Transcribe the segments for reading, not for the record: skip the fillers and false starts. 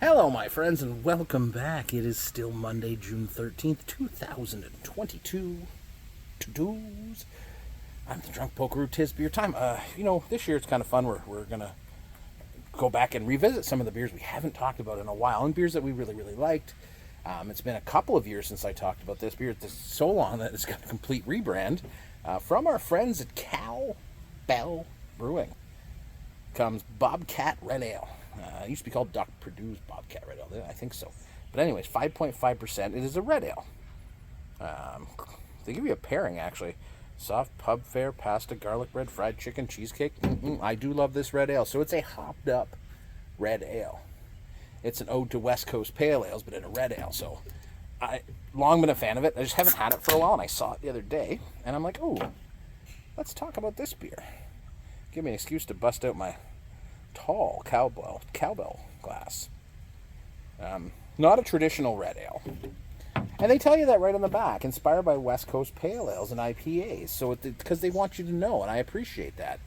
Hello, my friends, and welcome back. It is still Monday, June 13th, 2022. To-dos. I'm the Drunk Pokeroo. 'Tis beer time. This year it's kind of fun. We're going to go back and revisit some of the beers we haven't talked about in a while, and beers that we really, really liked. It's been a couple of years since I talked about this beer. It's so long that it's got a complete rebrand. From our friends at Cowbell Brewing comes Bobcat Red Ale. It used to be called Doc Purdue's Bobcat Red Ale. I think so. But anyways, 5.5%. It is a red ale. They give you a pairing, actually. Soft pub fare, pasta, garlic bread, fried chicken, cheesecake. I do love this red ale. So it's a hopped up red ale. It's an ode to West Coast pale ales, but in a red ale. So I long been a fan of it. I just haven't had it for a while, and I saw it the other day, and I'm like, oh, let's talk about this beer. Give me an excuse to bust out my tall cowbell glass. Not a traditional red ale. And they tell you that right on the back, inspired by West Coast pale ales and IPAs. So because they want you to know, and I appreciate that.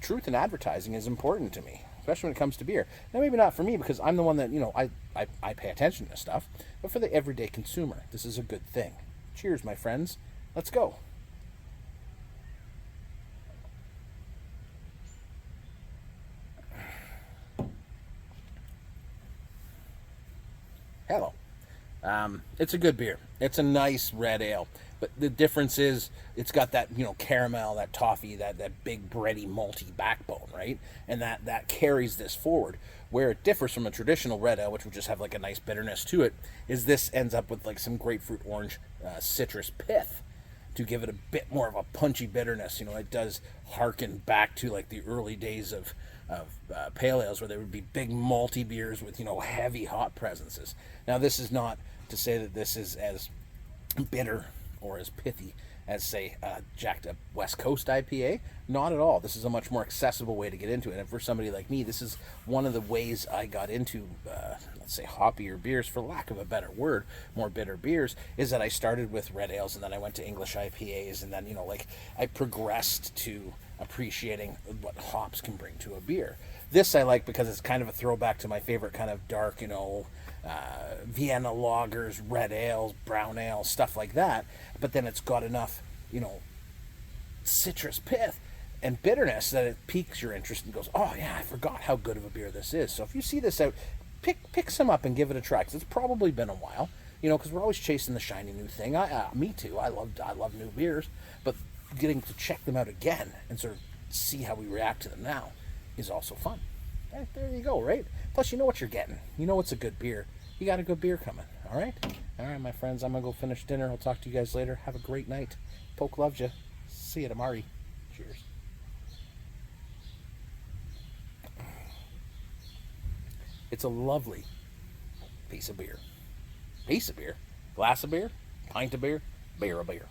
Truth in advertising is important to me, especially when it comes to beer. Now, maybe not for me, because I'm the one that, I pay attention to stuff. But for the everyday consumer, this is a good thing. Cheers, my friends. Let's go. Hello. It's a good beer. It's a nice red ale. But the difference is it's got that, caramel, that toffee, that big bready malty backbone, right? And that carries this forward. Where it differs from a traditional red ale, which would just have like a nice bitterness to it, is this ends up with like some grapefruit orange citrus pith to give it a bit more of a punchy bitterness. It does harken back to like the early days of pale ales, where there would be big malty beers with heavy hop presences. Now, this is not to say that this is as bitter or as pithy as, say, jacked up West Coast IPA. Not at all. This is a much more accessible way to get into it. And for somebody like me, this is one of the ways I got into, let's say, hoppier beers, for lack of a better word, more bitter beers, is that I started with red ales, and then I went to English IPAs, and then, I progressed to appreciating what hops can bring to a beer. This I like because it's kind of a throwback to my favorite kind of dark, Vienna lagers, red ales, brown ales, stuff like that. But then it's got enough, citrus pith and bitterness that it piques your interest and goes, oh yeah, I forgot how good of a beer this is. So if you see this out, pick some up and give it a try, because it's probably been a while, because we're always chasing the shiny new thing. Me too. I love new beers, but getting to check them out again and sort of see how we react to them now is also fun. There you go, right? Plus, you know what you're getting. You know it's a good beer. You got a good beer coming, all right? All right, my friends, I'm going to go finish dinner. I'll talk to you guys later. Have a great night. Poke loves you. See you tomorrow. Cheers. It's a lovely piece of beer. Piece of beer? Glass of beer? Pint of beer? Beer of beer.